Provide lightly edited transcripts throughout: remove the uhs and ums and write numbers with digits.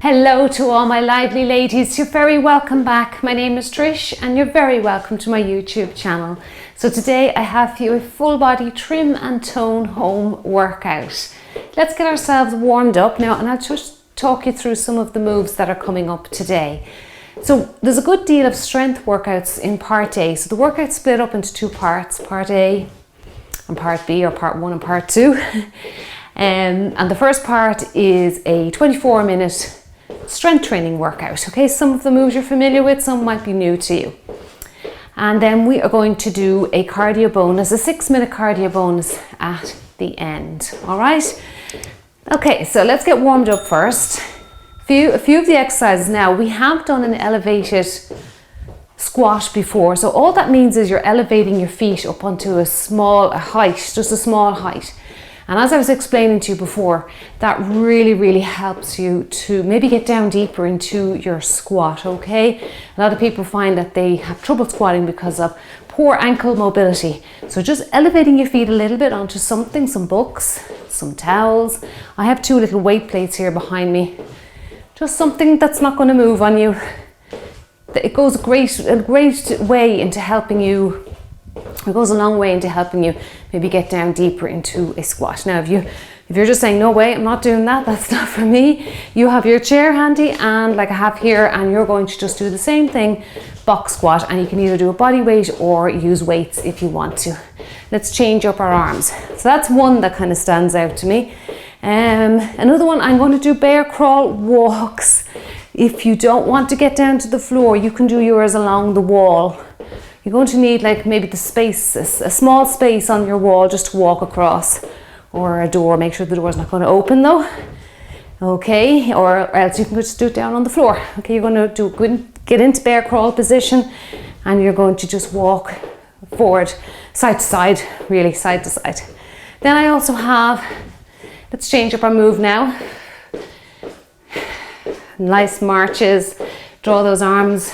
Hello to all my lively ladies, you're very welcome back. My name is Trish and you're very welcome to my YouTube channel. So today I have for you a full body trim and tone home workout. Let's get ourselves warmed up now, and I'll just talk you through some of the moves that are coming up today. So there's a good deal of strength workouts in part A. So the workout's split up into two parts, part A and part B, or part 1 and part 2. And the first part is a 24-minute strength training workout. Okay, some of the moves you're familiar with, some might be new to you. And then we are going to do a cardio bonus, a 6-minute cardio bonus at the end. All right. Okay, so let's get warmed up first. A few of the exercises now. We have done an elevated squat before, so all that means is you're elevating your feet up onto a height, just a small height. And as I was explaining to you before, that really helps you to maybe get down deeper into your squat, okay? A lot of people find that they have trouble squatting because of poor ankle mobility. So just elevating your feet a little bit onto something, some books, some towels. I have 2 little weight plates here behind me. Just something that's not going to move on you. It goes a great way into helping you. It goes a long way into helping you maybe get down deeper into a squat. Now, if you're just saying, no way, I'm not doing that, that's not for me, you have your chair handy, and like I have here, and you're going to just do the same thing, box squat, and you can either do a body weight or use weights if you want to. Let's change up our arms. So that's one that kind of stands out to me. Another one, I'm going to do bear crawl walks. If you don't want to get down to the floor, you can do yours along the wall. You're going to need like maybe the space, a small space on your wall just to walk across, or a door. Make sure the door's not going to open though. Okay, or else you can just do it down on the floor. Okay, you're going to get into bear crawl position, and you're going to just walk forward, side to side, really side to side. Then I also have, let's change up our move now. Nice marches, drive those arms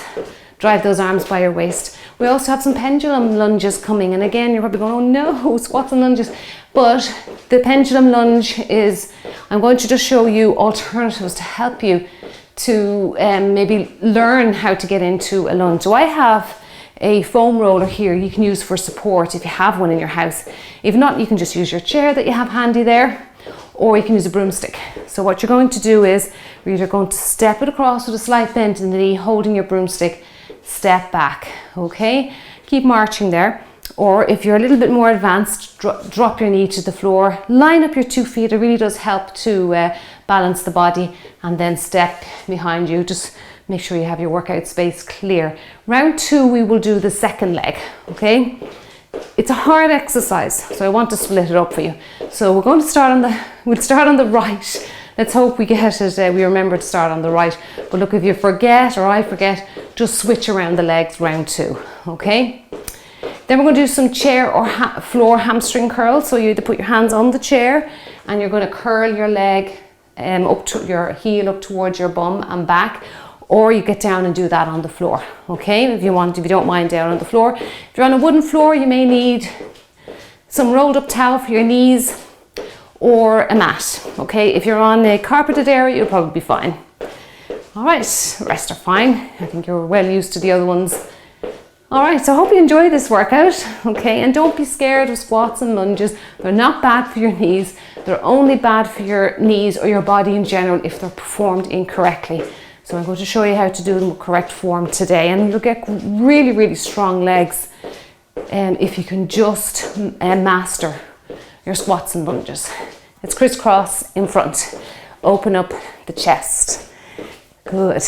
by your waist. We also have some pendulum lunges coming, and again you're probably going, oh no, squats and lunges. But the pendulum lunge is, I'm going to just show you alternatives to help you to maybe learn how to get into a lunge. So I have a foam roller here you can use for support if you have one in your house. If not, you can just use your chair that you have handy there, or you can use a broomstick. So what you're going to do is you're either going to step it across with a slight bend in the knee, holding your broomstick, step back, okay? Keep marching there. Or if you're a little bit more advanced, drop your knee to the floor, line up your 2 feet. It really does help to balance the body, and then step behind you. Just make sure you have your workout space clear. Round 2, we will do the second leg, okay? It's a hard exercise, so I want to split it up for you. So we're going to start on the right. Let's hope we get it, we remember to start on the right. But look, if you forget, or I forget, just switch around the legs, round 2, okay? Then we're going to do some chair or floor hamstring curls. So you either put your hands on the chair, and you're going to curl your leg up to your heel, up towards your bum and back, or you get down and do that on the floor, okay? If you don't mind down on the floor. If you're on a wooden floor, you may need some rolled up towel for your knees, or a mat, okay? If you're on a carpeted area, you'll probably be fine. All right, the rest are fine. I think you're well used to the other ones. All right, so I hope you enjoy this workout, okay? And don't be scared of squats and lunges. They're not bad for your knees. They're only bad for your knees or your body in general if they're performed incorrectly. So I'm going to show you how to do them with correct form today, and you'll get really strong legs if you can just master your squats and lunges. It's crisscross in front. Open up the chest. Good.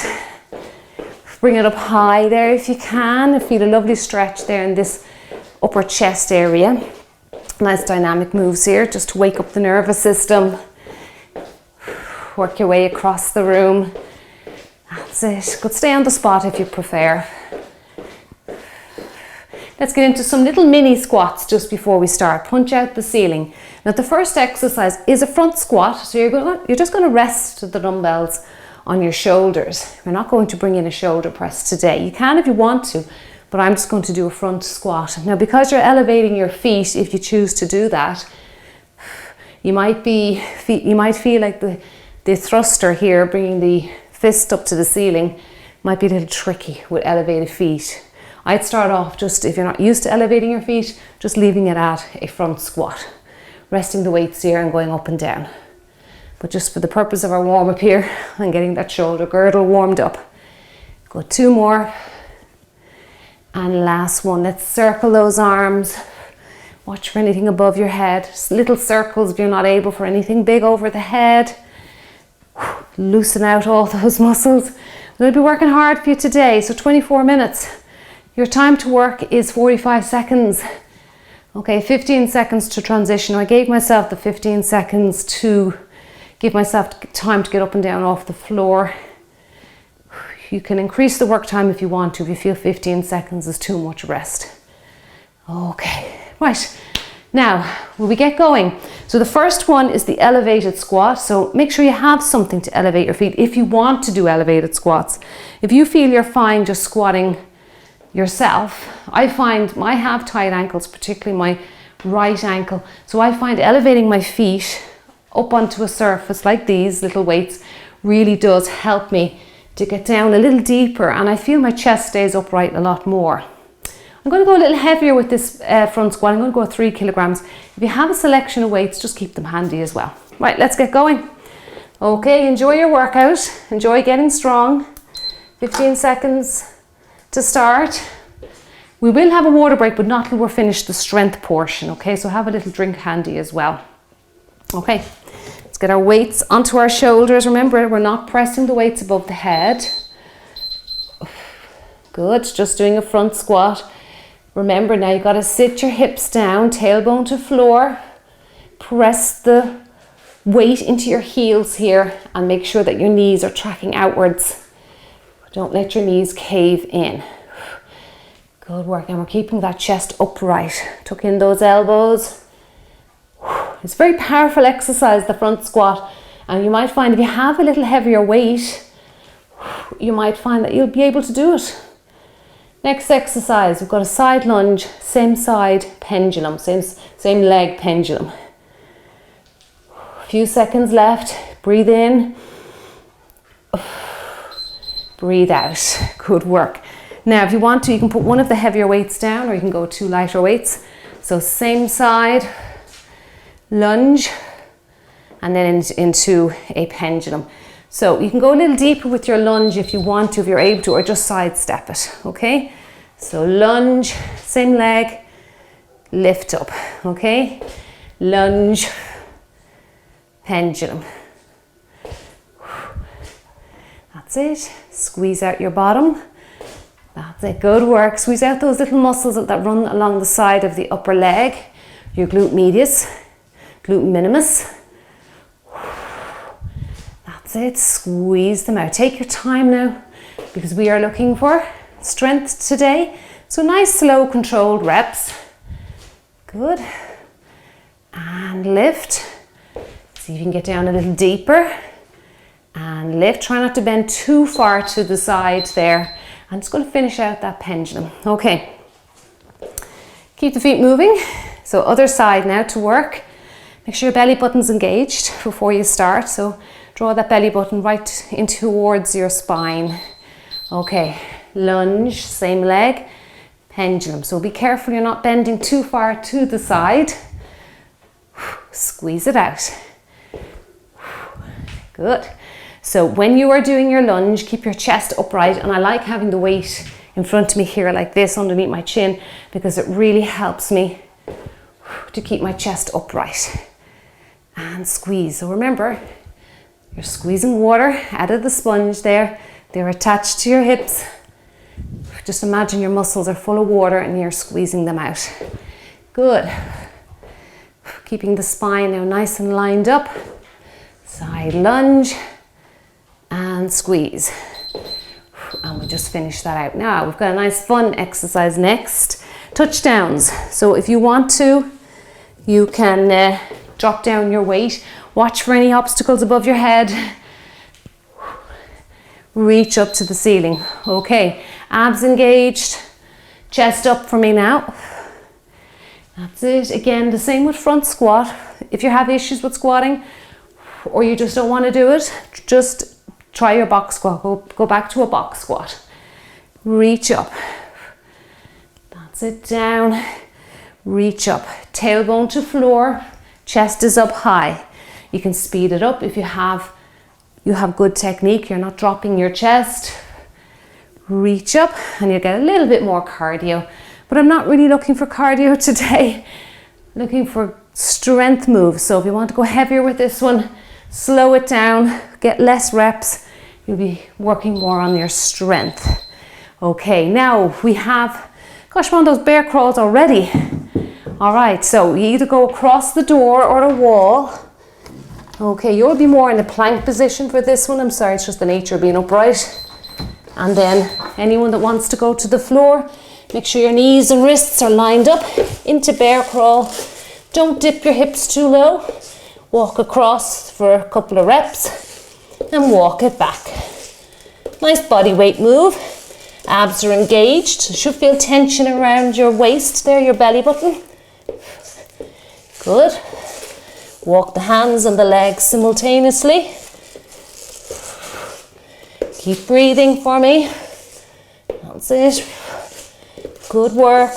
Bring it up high there if you can. Feel a lovely stretch there in this upper chest area. Nice dynamic moves here just to wake up the nervous system. Work your way across the room. That's it. Good. Stay on the spot if you prefer. Let's get into some little mini squats just before we start. Punch out the ceiling. Now the first exercise is a front squat. So you're just going to rest the dumbbells on your shoulders. We're not going to bring in a shoulder press today. You can if you want to, but I'm just going to do a front squat. Now because you're elevating your feet, if you choose to do that, you might feel like the thruster here, bringing the fist up to the ceiling might be a little tricky with elevated feet. I'd start off just, if you're not used to elevating your feet, just leaving it at a front squat. Resting the weights here and going up and down. But just for the purpose of our warm up here and getting that shoulder girdle warmed up. Go 2 more. And last one, let's circle those arms. Watch for anything above your head. Just little circles if you're not able for anything big over the head. Loosen out all those muscles. We'll be working hard for you today, so 24 minutes. Your time to work is 45 seconds. Okay, 15 seconds to transition. I gave myself the 15 seconds to give myself time to get up and down off the floor. You can increase the work time if you want to, if you feel 15 seconds is too much rest. Okay, right. Now, will we get going? So the first one is the elevated squat. So make sure you have something to elevate your feet if you want to do elevated squats. If you feel you're fine just squatting yourself, I find I have tight ankles, particularly my right ankle. So I find elevating my feet up onto a surface like these little weights really does help me to get down a little deeper, and I feel my chest stays upright a lot more. I'm going to go a little heavier with this front squat. I'm going to go 3 kilograms. If you have a selection of weights, just keep them handy as well. Right, let's get going. Okay, enjoy your workout. Enjoy getting strong. 15 seconds to start. We will have a water break, but not till we're finished the strength portion. Okay, so have a little drink handy as well. Okay, let's get our weights onto our shoulders. Remember, we're not pressing the weights above the head. Good, just doing a front squat. Remember now, you've got to sit your hips down, tailbone to floor. Press the weight into your heels here and make sure that your knees are tracking outwards. Don't let your knees cave in. Good work, and we're keeping that chest upright. Tuck in those elbows. It's a very powerful exercise, the front squat, and you might find if you have a little heavier weight, you might find that you'll be able to do it. Next exercise, we've got a side lunge, same side pendulum, same leg pendulum. A few seconds left. Breathe in. Breathe out. Good work. Now, if you want to, you can put one of the heavier weights down, or you can go 2 lighter weights. So same side, lunge, and then into a pendulum. So you can go a little deeper with your lunge if you want to, if you're able to, or just sidestep it, okay? So lunge, same leg, lift up, okay? Lunge, pendulum. That's it. Squeeze out your bottom. That's it, good work. Squeeze out those little muscles that run along the side of the upper leg, your glute medius, glute minimus. That's it, squeeze them out. Take your time now, because we are looking for strength today. So nice, slow, controlled reps. Good. And lift. See if you can get down a little deeper. And lift. Try not to bend too far to the side there. I'm just going to finish out that pendulum. Okay. Keep the feet moving. So other side now to work. Make sure your belly button's engaged before you start. So draw that belly button right in towards your spine. Okay, lunge, same leg, pendulum. So be careful you're not bending too far to the side. Squeeze it out. Good. So when you are doing your lunge, keep your chest upright. And I like having the weight in front of me here like this underneath my chin, because it really helps me to keep my chest upright. And squeeze. So remember, you're squeezing water out of the sponge there. They're attached to your hips. Just imagine your muscles are full of water and you're squeezing them out. Good. Keeping the spine now nice and lined up. Side lunge and squeeze. And we just finish that out. Now we've got a nice fun exercise next. Touchdowns. So if you want to, you can drop down your weight. Watch for any obstacles above your head. Reach up to the ceiling. Okay, abs engaged, chest up for me now. That's it. Again, the same with front squat. If you have issues with squatting or you just don't want to do it, just try your box squat. Go back to a box squat. Reach up. That's it, down. Reach up. Tailbone to floor. Chest is up high. You can speed it up if you have good technique. You're not dropping your chest. Reach up and you get a little bit more cardio. But I'm not really looking for cardio today. I'm looking for strength moves. So if you want to go heavier with this one, slow it down, get less reps. You'll be working more on your strength. Okay, now we have, gosh, we're on those bear crawls already. All right, so you either go across the door or the wall. Okay, you'll be more in the plank position for this one. I'm sorry, it's just the nature of being upright. And then anyone that wants to go to the floor, make sure your knees and wrists are lined up into bear crawl. Don't dip your hips too low. Walk across for a couple of reps and walk it back. Nice body weight move. Abs are engaged. You should feel tension around your waist there, your belly button. Good. Walk the hands and the legs simultaneously. Keep breathing for me. That's it. Good work.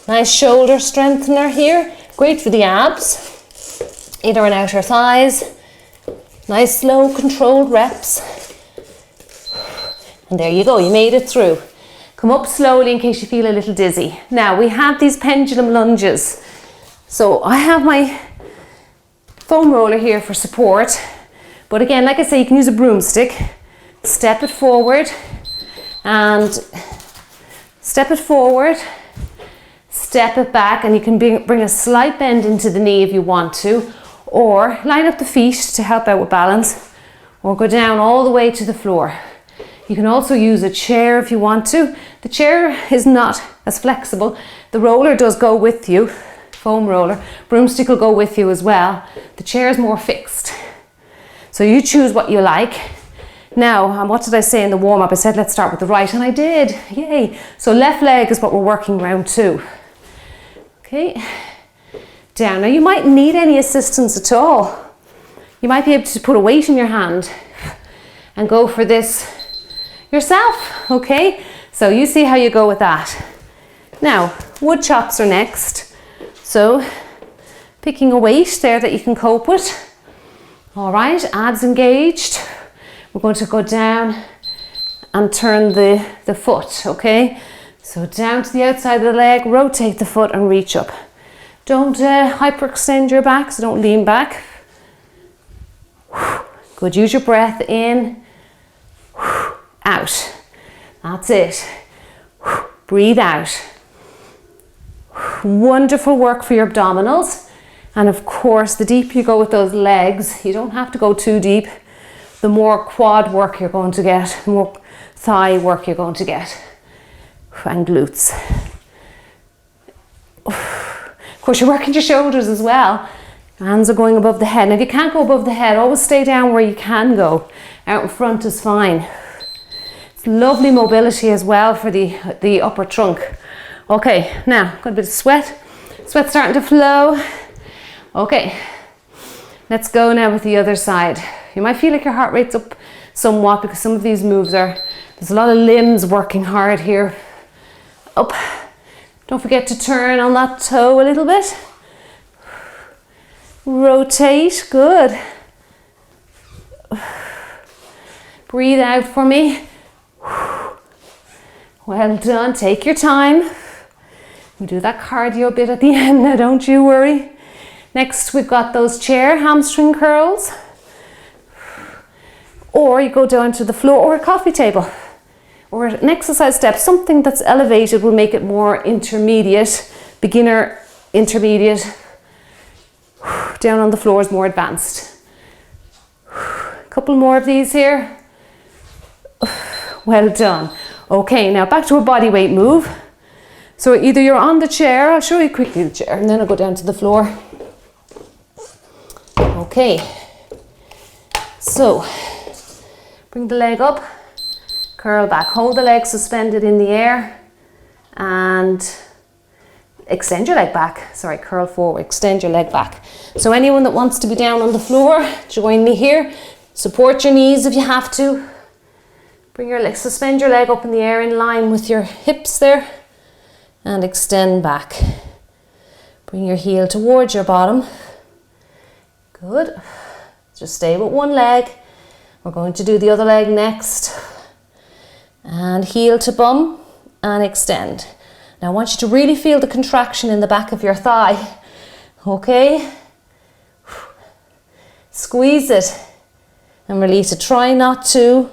Nice shoulder strengthener here. Great for the abs. Inner and outer thighs. Nice slow controlled reps. And there you go, you made it through. Come up slowly in case you feel a little dizzy. Now we have these pendulum lunges. So I have my foam roller here for support. But again, like I say, you can use a broomstick. Step it forward and step it forward. Step it back, and you can bring a slight bend into the knee if you want to, or line up the feet to help out with balance, or go down all the way to the floor. You can also use a chair if you want to. The chair is not as flexible. The roller does go with you, foam roller. Broomstick will go with you as well. The chair is more fixed. So you choose what you like. Now, what did I say in the warm-up? I said let's start with the right, and I did. Yay. So left leg is what we're working round 2. Okay. Down. Now you might need any assistance at all. You might be able to put a weight in your hand and go for this yourself, okay? So you see how you go with that. Now, wood chops are next. So, picking a weight there that you can cope with. All right, abs engaged. We're going to go down and turn the foot, okay? So down to the outside of the leg, rotate the foot and reach up. Don't hyperextend your back, so don't lean back. Good, use your breath in, out. That's it. Breathe out. Wonderful work for your abdominals. And of course, the deeper you go with those legs, you don't have to go too deep. The more quad work you're going to get, the more thigh work you're going to get. And glutes. Of course, you're working your shoulders as well. Hands are going above the head. Now, if you can't go above the head, always stay down where you can go. Out in front is fine. It's lovely mobility as well for the upper trunk. Okay, now, got a bit of sweat. Sweat starting to flow. Okay, let's go now with the other side. You might feel like your heart rate's up somewhat because some of these moves there's a lot of limbs working hard here. Up. Don't forget to turn on that toe a little bit. Rotate, good. Breathe out for me. Well done, take your time. We do that cardio bit at the end now, don't you worry. Next, we've got those chair hamstring curls. Or you go down to the floor or a coffee table. Or an exercise step, something that's elevated will make it more intermediate, beginner, intermediate. Down on the floor is more advanced. A couple more of these here. Well done. Okay, now back to a body weight move. So either you're on the chair, I'll show you quickly the chair, and then I'll go down to the floor. Okay. So, bring the leg up. Curl back, hold the leg suspended in the air and extend your leg back. Sorry, curl forward, extend your leg back. So anyone that wants to be down on the floor, join me here. Support your knees if you have to. Bring your leg, suspend your leg up in the air in line with your hips there and extend back. Bring your heel towards your bottom. Good. Just stay with one leg. We're going to do the other leg next. And heel to bum and extend. Now I want you to really feel the contraction in the back of your thigh. Okay? Squeeze it and release it. Try not to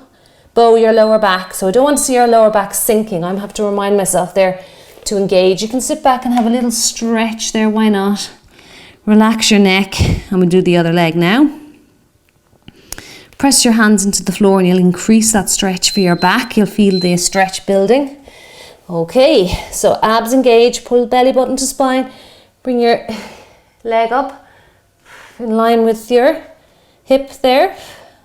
bow your lower back. So I don't want to see your lower back sinking. I have to remind myself there to engage. You can sit back and have a little stretch there. Why not? Relax your neck and we'll do the other leg now. Press your hands into the floor and you'll increase that stretch for your back. You'll feel the stretch building. Okay, so abs engage, pull belly button to spine. Bring your leg up in line with your hip there.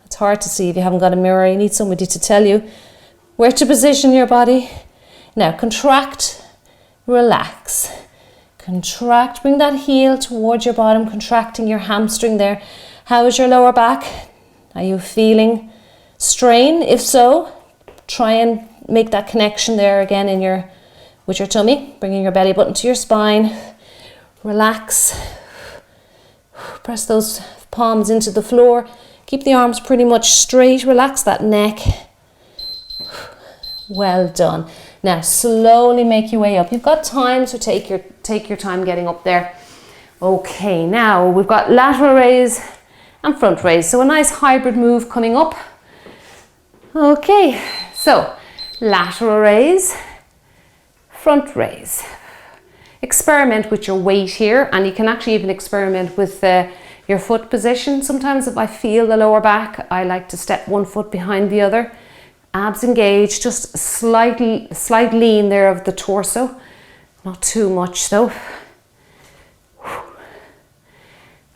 It's hard to see if you haven't got a mirror. You need somebody to tell you where to position your body. Now contract, relax. Contract, bring that heel towards your bottom, contracting your hamstring there. How is your lower back? Are you feeling strain? If so, try and make that connection there again with your tummy, bringing your belly button to your spine. Relax. Press those palms into the floor. Keep the arms pretty much straight. Relax that neck. Well done. Now slowly make your way up. You've got time, so take your time getting up there. Okay, now we've got lateral raise and front raise. So a nice hybrid move coming up. Okay, so lateral raise, front raise. Experiment with your weight here, and you can actually even experiment with your foot position. Sometimes if I feel the lower back, I like to step one foot behind the other. Abs engage, just slight lean there of the torso. Not too much though.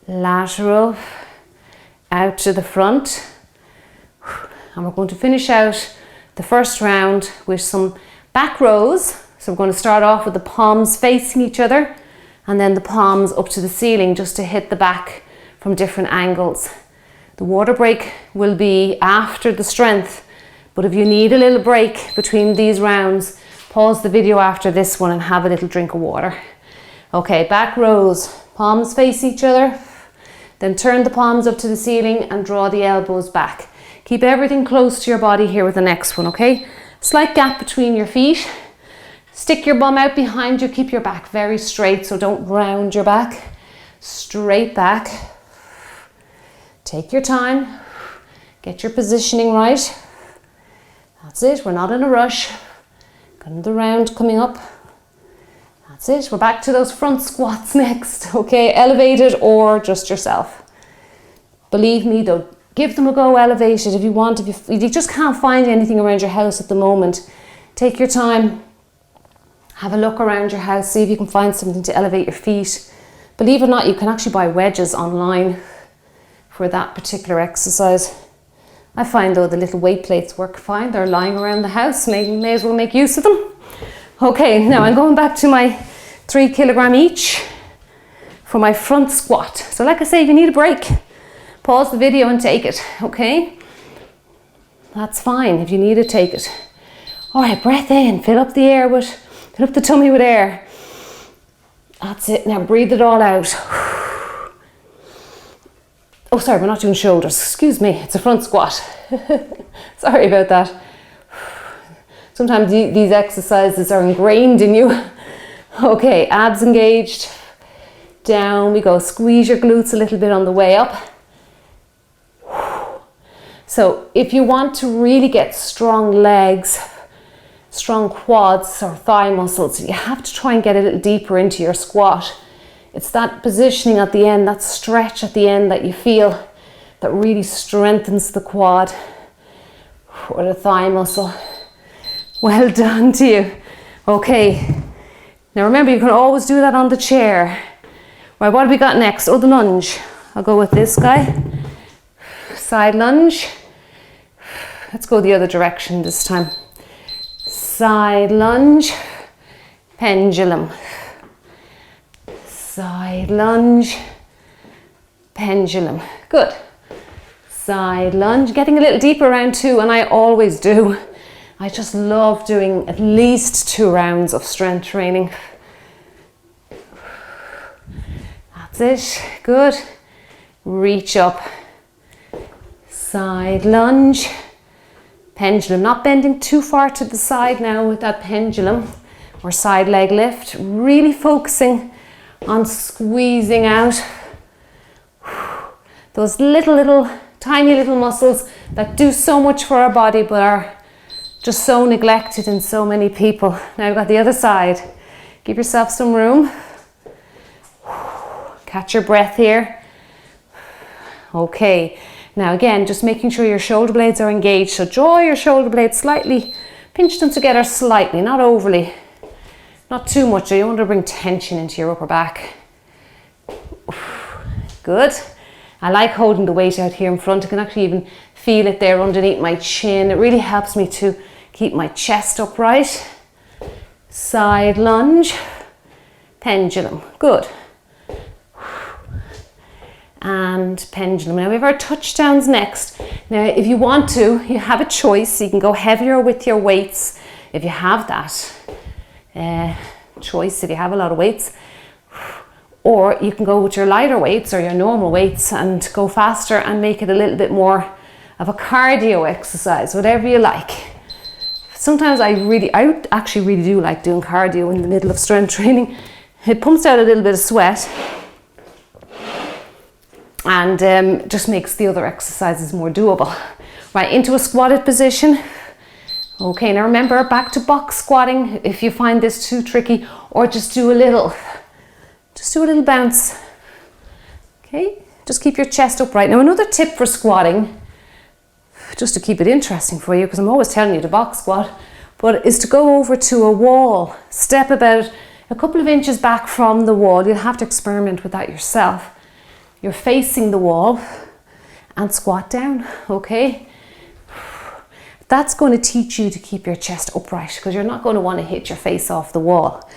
Lateral, out to the front. And we're going to finish out the first round with some back rows. So we're going to start off with the palms facing each other and then the palms up to the ceiling just to hit the back from different angles. The water break will be after the strength, but if you need a little break between these rounds, pause the video after this one and have a little drink of water. Okay, back rows, palms face each other, then turn the palms up to the ceiling and draw the elbows back. Keep everything close to your body here with the next one, okay? Slight gap between your feet. Stick your bum out behind you, keep your back very straight, so don't round your back. Straight back. Take your time, get your positioning right. That's it, we're not in a rush. Got another round coming up. That's it, we're back to those front squats next, okay? Elevated or just yourself. Believe me though, give them a go, elevated if you want. If you just can't find anything around your house at the moment, take your time. Have a look around your house, see if you can find something to elevate your feet. Believe it or not, you can actually buy wedges online for that particular exercise. I find though the little weight plates work fine. They're lying around the house, may as well make use of them. Okay, now I'm going back to my 3 kilogram each for my front squat. So like I say, if you need a break, pause the video and take it, okay? That's fine, if you need it, take it. All right, breath in, fill up the tummy with air. That's it, now breathe it all out. Oh, sorry, we're not doing shoulders. Excuse me, it's a front squat. Sorry about that. Sometimes these exercises are ingrained in you. Okay, abs engaged. Down we go. Squeeze your glutes a little bit on the way up. So if you want to really get strong legs, strong quads or thigh muscles, you have to try and get a little deeper into your squat. It's that positioning at the end, that stretch at the end that you feel that really strengthens the quad or the thigh muscle. Well done to you. Okay, now remember you can always do that on the chair. Right, what have we got next? Oh, the lunge. I'll go with this guy. Side lunge. Let's go the other direction this time. Side lunge, pendulum. Side lunge, pendulum. Good. side lunge, getting a little deeper around 2, and I always do. I just love doing at least 2 rounds of strength training. That's it, good. Reach up, side lunge, pendulum, not bending too far to the side now with that pendulum or side leg lift, really focusing on squeezing out those little tiny little muscles that do so much for our body but are just so neglected in so many people. Now we've got the other side. Give yourself some room. Catch your breath here. Okay, now again, just making sure your shoulder blades are engaged. So draw your shoulder blades slightly, pinch them together slightly, not overly, not too much. You don't want to bring tension into your upper back. Good. I like holding the weight out here in front. I can actually even feel it there underneath my chin. It really helps me to keep my chest upright. Side lunge, pendulum, good. And pendulum. Now we have our touchdowns next. Now if you want to, you have a choice. You can go heavier with your weights if you have that choice, if you have a lot of weights. Or you can go with your lighter weights or your normal weights and go faster and make it a little bit more of a cardio exercise, whatever you like. Sometimes I actually really do like doing cardio in the middle of strength training. It pumps out a little bit of sweat and just makes the other exercises more doable. Right, into a squatted position. Okay, now remember, back to box squatting if you find this too tricky, or just do a little bounce. Okay, just keep your chest upright. Now another tip for squatting, just to keep it interesting for you, because I'm always telling you to box squat, but is to go over to a wall. Step about a couple of inches back from the wall. You'll have to experiment with that yourself. You're facing the wall and squat down, okay? That's going to teach you to keep your chest upright because you're not going to want to hit your face off the wall.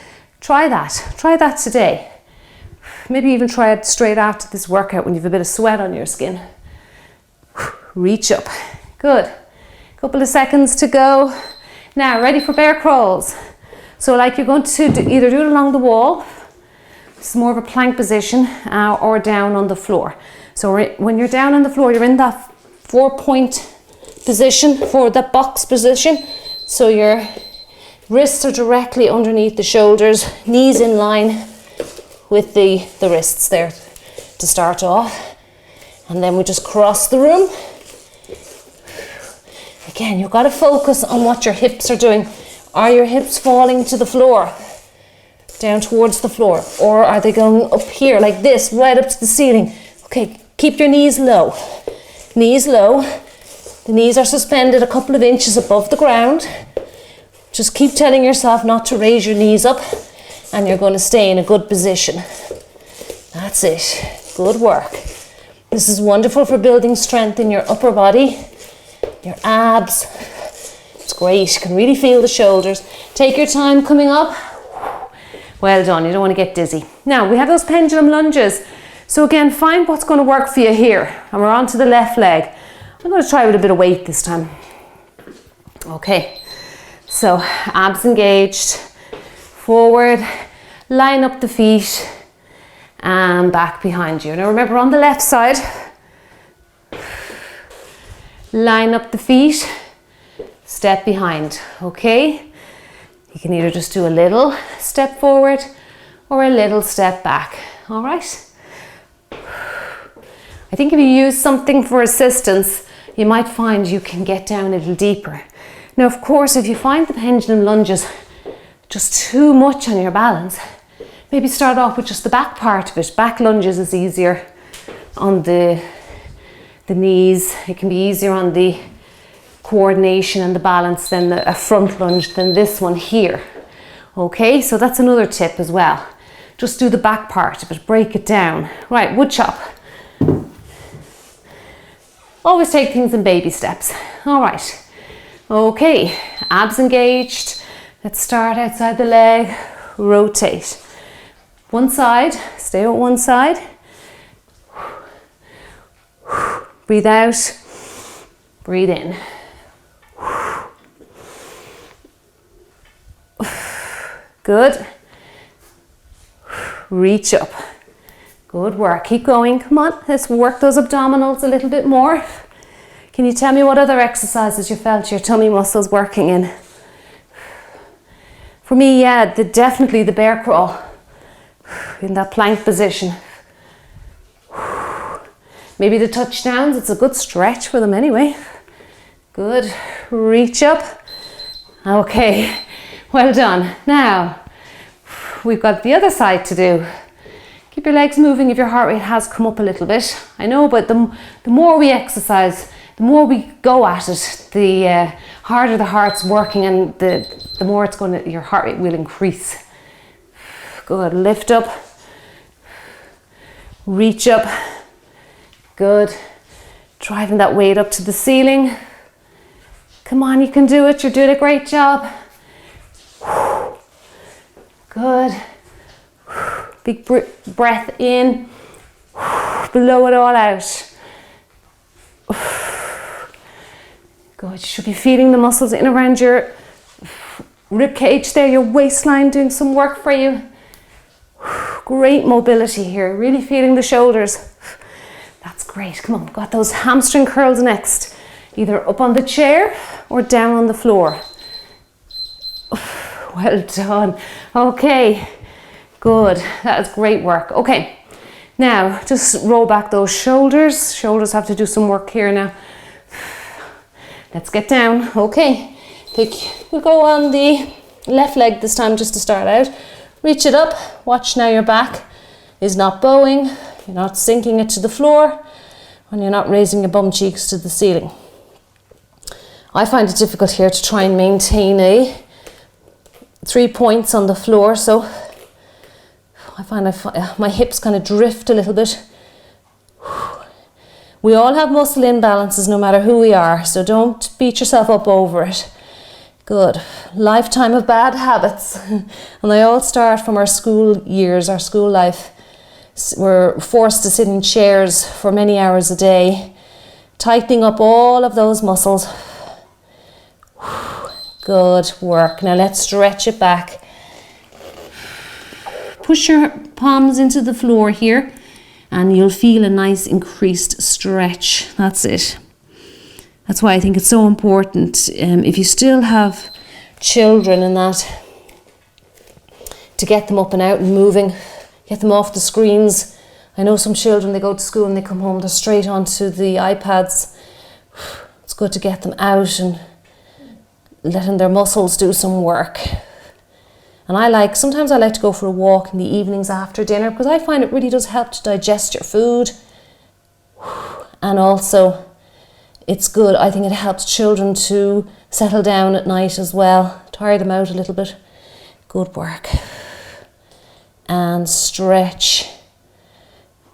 Try that today. Maybe even try it straight after this workout when you have a bit of sweat on your skin. Reach up, good. Couple of seconds to go. Now, ready for bear crawls. So like you're going to either do it along the wall, it's more of a plank position, or down on the floor. So when you're down on the floor, you're in that 4-point position, for the box position. So your wrists are directly underneath the shoulders, knees in line with the wrists there to start off. And then we just cross the room. Again, you've got to focus on what your hips are doing. Are your hips falling to the floor? Down towards the floor, or are they going up here like this, right up to the ceiling? Okay, keep your knees low. Knees low. The knees are suspended a couple of inches above the ground. Just keep telling yourself not to raise your knees up, and you're going to stay in a good position. That's it. Good work. This is wonderful for building strength in your upper body, your abs. It's great. You can really feel the shoulders. Take your time coming up. Well done, you don't want to get dizzy. Now, we have those pendulum lunges. So again, find what's going to work for you here. And we're on to the left leg. I'm going to try with a bit of weight this time. Okay, so abs engaged, forward, line up the feet, and back behind you. Now remember, on the left side, line up the feet, step behind, okay? You can either just do a little step forward or a little step back, all right? I think if you use something for assistance, you might find you can get down a little deeper. Now, of course, if you find the pendulum lunges just too much on your balance, maybe start off with just the back part of it. Back lunges is easier on the knees. It can be easier on the coordination and the balance than a front lunge than this one here. Okay, so that's another tip as well. Just do the back part of it, break it down. Right, wood chop. Always take things in baby steps. All right, okay, abs engaged. Let's start outside the leg, rotate. One side, stay on one side. Breathe out, breathe in. Good. Reach up. Good work. Keep going. Come on, let's work those abdominals a little bit more. Can you tell me what other exercises you felt your tummy muscles working in? For me, yeah, definitely the bear crawl in that plank position. Maybe the touchdowns, it's a good stretch for them anyway. Good, reach up. Okay, well done. Now, we've got the other side to do. Keep your legs moving if your heart rate has come up a little bit. I know, but the more we exercise, the more we go at it, the harder the heart's working, and the more your heart rate will increase. Good, lift up, reach up. Good, driving that weight up to the ceiling. Come on, you can do it, you're doing a great job. Good, big breath in, blow it all out. Good, you should be feeling the muscles in around your rib cage there, your waistline doing some work for you. Great mobility here, really feeling the shoulders. That's great, come on, we've got those hamstring curls next. Either up on the chair or down on the floor. Well done. Okay, good, that is great work. Okay, now just roll back those shoulders. Shoulders have to do some work here now. Let's get down. Okay, we'll go on the left leg this time just to start out. Reach it up. Watch now your back is not bowing. You're not sinking it to the floor, and you're not raising your bum cheeks to the ceiling. I find it difficult here to try and maintain 3 points on the floor, so I find my hips kind of drift a little bit. We all have muscle imbalances no matter who we are, so don't beat yourself up over it. Good. Lifetime of bad habits, and they all start from our school years, our school life. We're forced to sit in chairs for many hours a day, tightening up all of those muscles. Good work. Now let's stretch it back. Push your palms into the floor here, and you'll feel a nice increased stretch. That's it. That's why I think it's so important, if you still have children and that, to get them up and out and moving. Get them off the screens. I know some children, they go to school and they come home, they're straight onto the iPads. It's good to get them out and letting their muscles do some work. And sometimes I like to go for a walk in the evenings after dinner, because I find it really does help to digest your food. And also, it's good, I think it helps children to settle down at night as well, tire them out a little bit. Good work. And stretch,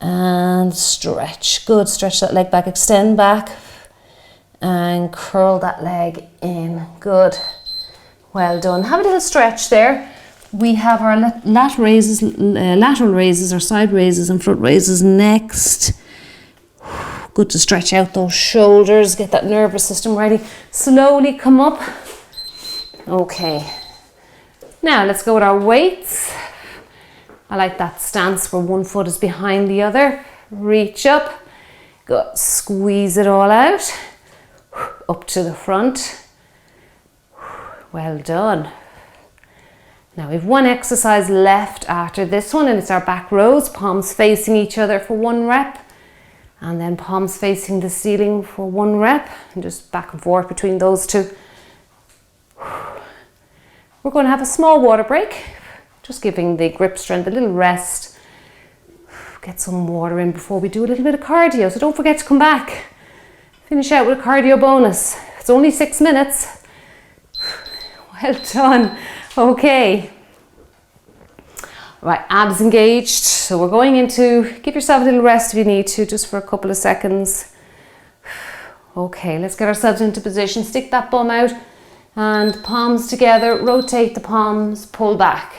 and stretch. Good, stretch that leg back, extend back, and curl that leg in. Good, well done. Have a little stretch there. We have our lateral raises, or side raises and front raises next. Good to stretch out those shoulders, get that nervous system ready. Slowly come up. Okay, now let's go with our weights. I like that stance where one foot is behind the other. Reach up, go, squeeze it all out, up to the front. Well done. Now we've one exercise left after this one, and it's our back rows, palms facing each other for 1 rep, and then palms facing the ceiling for 1 rep, and just back and forth between those two. We're going to have a small water break. Just giving the grip strength a little rest. Get some water in before we do a little bit of cardio. So don't forget to come back. Finish out with a cardio bonus. It's only 6 minutes. Well done. Okay. Right, abs engaged. So we're going into, give yourself a little rest if you need to, just for a couple of seconds. Okay, let's get ourselves into position. Stick that bum out and palms together. Rotate the palms, pull back.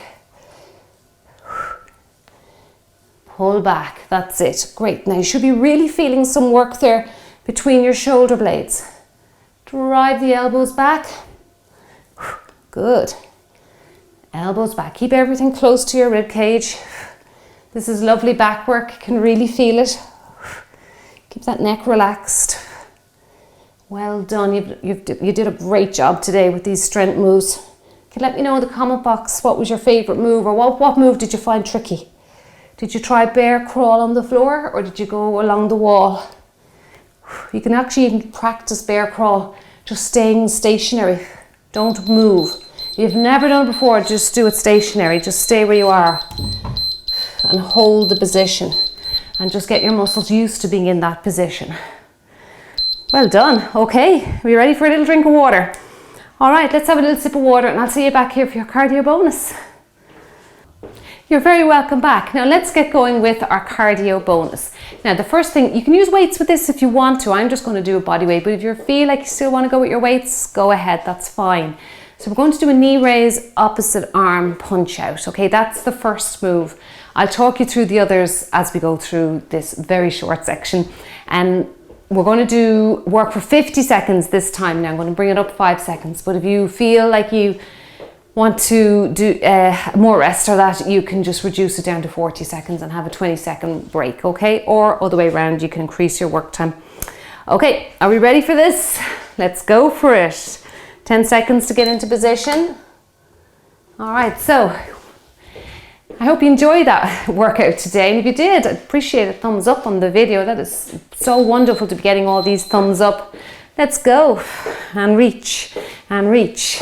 Pull back, that's it. Great, now you should be really feeling some work there between your shoulder blades. Drive the elbows back. Good. Elbows back. Keep everything close to your rib cage. This is lovely back work. You can really feel it. Keep that neck relaxed. Well done. You did a great job today with these strength moves. You can let me know in the comment box what was your favourite move, or what move did you find tricky? Did you try bear crawl on the floor, or did you go along the wall? You can actually even practice bear crawl just staying stationary. Don't move. If you've never done it before, just do it stationary. Just stay where you are and hold the position and just get your muscles used to being in that position. Well done. Okay, are you ready for a little drink of water? All right, let's have a little sip of water and I'll see you back here for your cardio bonus. You're very welcome back. Now let's get going with our cardio bonus. Now the first thing, you can use weights with this if you want to. I'm just going to do a body weight, but if you feel like you still want to go with your weights, go ahead, that's fine. So we're going to do a knee raise, opposite arm punch out. Okay, that's the first move. I'll talk you through the others as we go through this very short section. And we're going to do work for 50 seconds this time. Now I'm going to bring it up 5 seconds, but if you feel like you want to do more rest or that, you can just reduce it down to 40 seconds and have a 20-second break, okay? Or other way around, you can increase your work time. Okay, are we ready for this? Let's go for it. 10 seconds to get into position. All right, so I hope you enjoyed that workout today. And if you did, I'd appreciate a thumbs up on the video. That is so wonderful to be getting all these thumbs up. Let's go and reach and reach.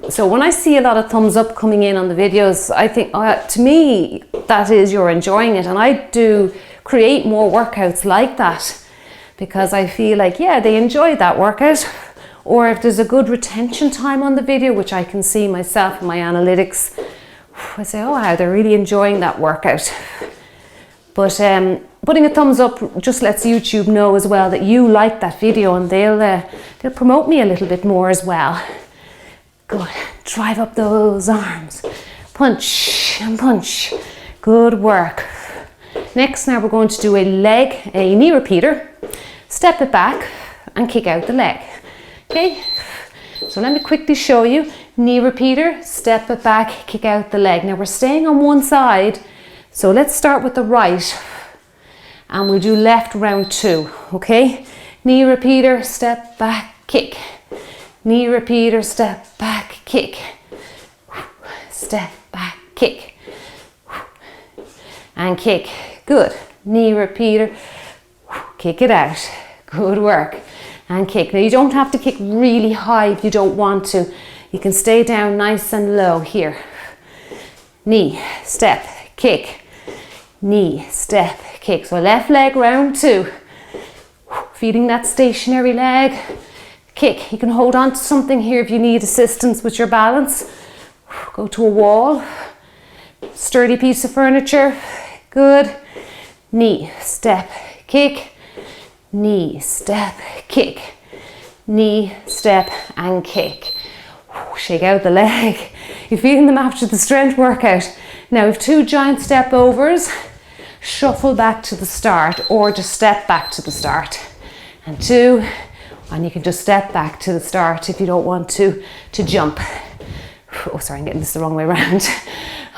So when I see a lot of thumbs up coming in on the videos, I think, to me, that is you're enjoying it. And I do create more workouts like that because I feel like, yeah, they enjoyed that workout. Or if there's a good retention time on the video, which I can see myself in my analytics, I say, oh wow, they're really enjoying that workout. But putting a thumbs up just lets YouTube know as well that you like that video, and they'll promote me a little bit more as well. Good. Drive up those arms. Punch and punch. Good work. Next, now we're going to do a knee repeater. Step it back and kick out the leg. Okay, so let me quickly show you. Knee repeater, step it back, kick out the leg. Now we're staying on one side, so let's start with the right and we'll do left round 2, okay? Knee repeater, step back, kick. Knee repeater, step back, kick. Step back, kick. And kick. Good. Knee repeater, kick it out. Good work. And kick. Now you don't have to kick really high if you don't want to. You can stay down nice and low here. Knee, step, kick. Knee, step, kick. So left leg round 2. Feeding that stationary leg. Kick. You can hold on to something here if you need assistance with your balance. Go to a wall. Sturdy piece of furniture. Good. Knee, step, kick. Knee, step, kick. Knee, step and kick. Shake out the leg. You're feeling them after the strength workout. Now we have 2 giant step overs. Shuffle back to the start or just step back to the start. And 2, and you can just step back to the start if you don't want to jump. Oh, sorry, I'm getting this the wrong way around.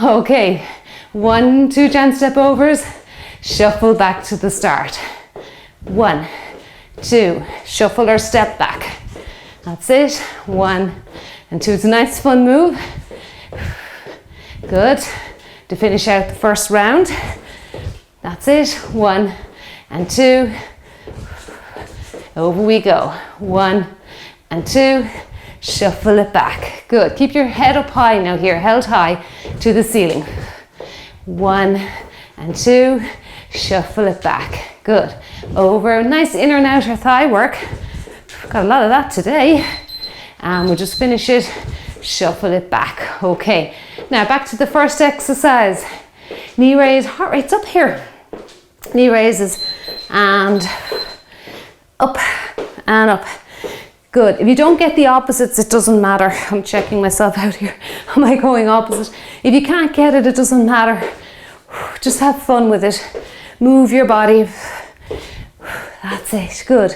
Okay, 1, 2 giant step overs. Shuffle back to the start. 1, 2, shuffle or step back. That's it. 1 and 2. It's a nice fun move. Good. To finish out the first round. That's it. 1 and 2. Over we go. 1 and 2. Shuffle it back. Good. Keep your head up high now here, held high to the ceiling. 1 and 2. Shuffle it back. Good. Over. Nice inner and outer thigh work. Got a lot of that today. And we'll just finish it. Shuffle it back. Okay. Now back to the first exercise. Knee raise. Heart rate's up here. Knee raises and up and up. Good. If you don't get the opposites, it doesn't matter. I'm checking myself out here. Am I going opposite? If you can't get it, it doesn't matter. Just have fun with it. Move your body. That's it, good.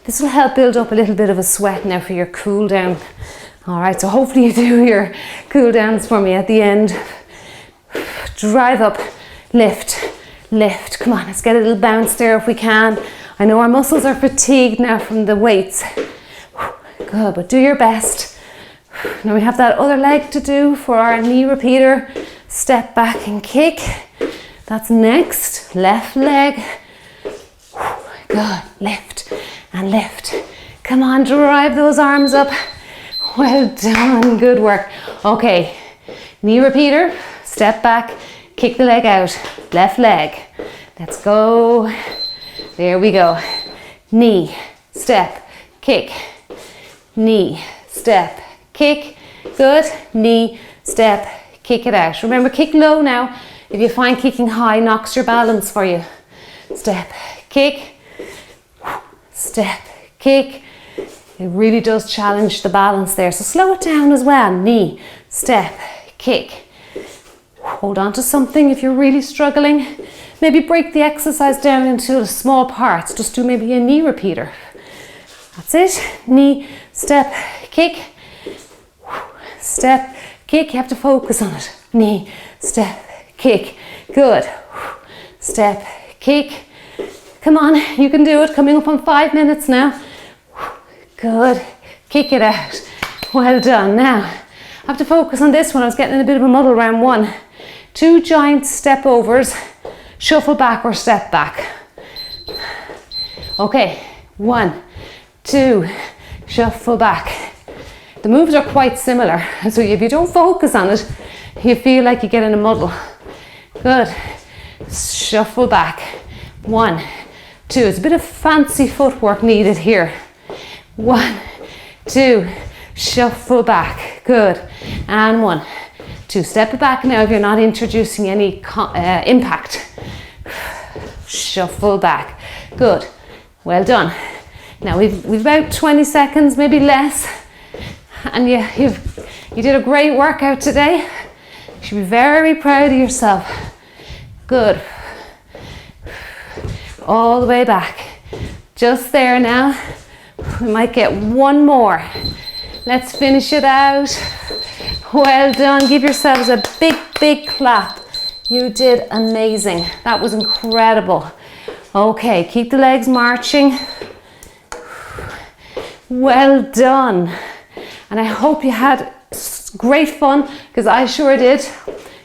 This will help build up a little bit of a sweat now for your cool down. All right, so hopefully you do your cool downs for me at the end. Drive up, lift, lift. Come on, let's get a little bounce there if we can. I know our muscles are fatigued now from the weights. Good, but do your best. Now we have that other leg to do for our knee repeater. Step back and kick. That's next. Left leg. Good, lift and lift. Come on, drive those arms up. Well done, good work. Okay, knee repeater, step back, kick the leg out, left leg. Let's go. There we go. Knee, step, kick. Knee, step, kick. Good. Knee, step, kick it out. Remember, kick low now. If you find kicking high knocks your balance for you. Step, kick, step, kick. It really does challenge the balance there. So slow it down as well. Knee, step, kick. Hold on to something if you're really struggling. Maybe break the exercise down into small parts. Just do maybe a knee repeater. That's it. Knee, step, kick. Step, kick. You have to focus on it. Knee, step, kick. Good. Step, kick. Come on, you can do it. Coming up on 5 minutes now. Good. Kick it out. Well done. Now, I have to focus on this one. I was getting in a bit of a muddle round 1. 2 giant step overs, shuffle back or step back. Okay, 1, 2, shuffle back. The moves are quite similar, so if you don't focus on it, you feel like you get in a muddle. Good. Shuffle back. 1, 2. It's a bit of fancy footwork needed here. 1, 2, shuffle back. Good. And 1, 2. Step it back now if you're not introducing any impact. Shuffle back. Good. Well done. Now we've about 20 seconds, maybe less. And you did a great workout today. You should be very proud of yourself. Good. All the way back. Just there now. We might get 1 more. Let's finish it out. Well done. Give yourselves a big, big clap. You did amazing. That was incredible. Okay, keep the legs marching. Well done. And I hope you had great fun, because I sure did.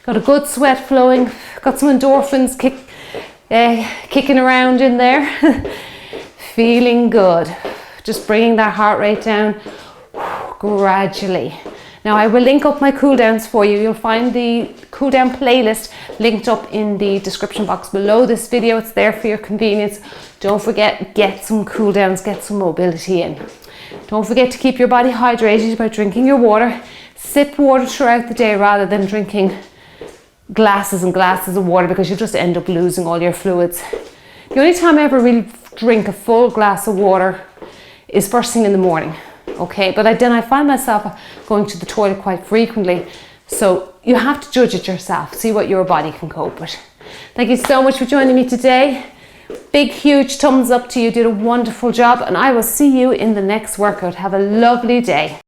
Got a good sweat flowing. Got some endorphins kicking around in there. Feeling good. Just bringing that heart rate down gradually. Now I will link up my cool downs for you. You'll find the cool down playlist linked up in the description box below this video. It's there for your convenience. Don't forget, get some cool downs, get some mobility in. Don't forget to keep your body hydrated by drinking your water. Sip water throughout the day rather than drinking glasses and glasses of water, because you'll just end up losing all your fluids. The only time I ever really drink a full glass of water is first thing in the morning. Okay, but then I find myself going to the toilet quite frequently. So you have to judge it yourself, see what your body can cope with. Thank you so much for joining me today. Big, huge thumbs up to you. You did a wonderful job, and I will see you in the next workout. Have a lovely day.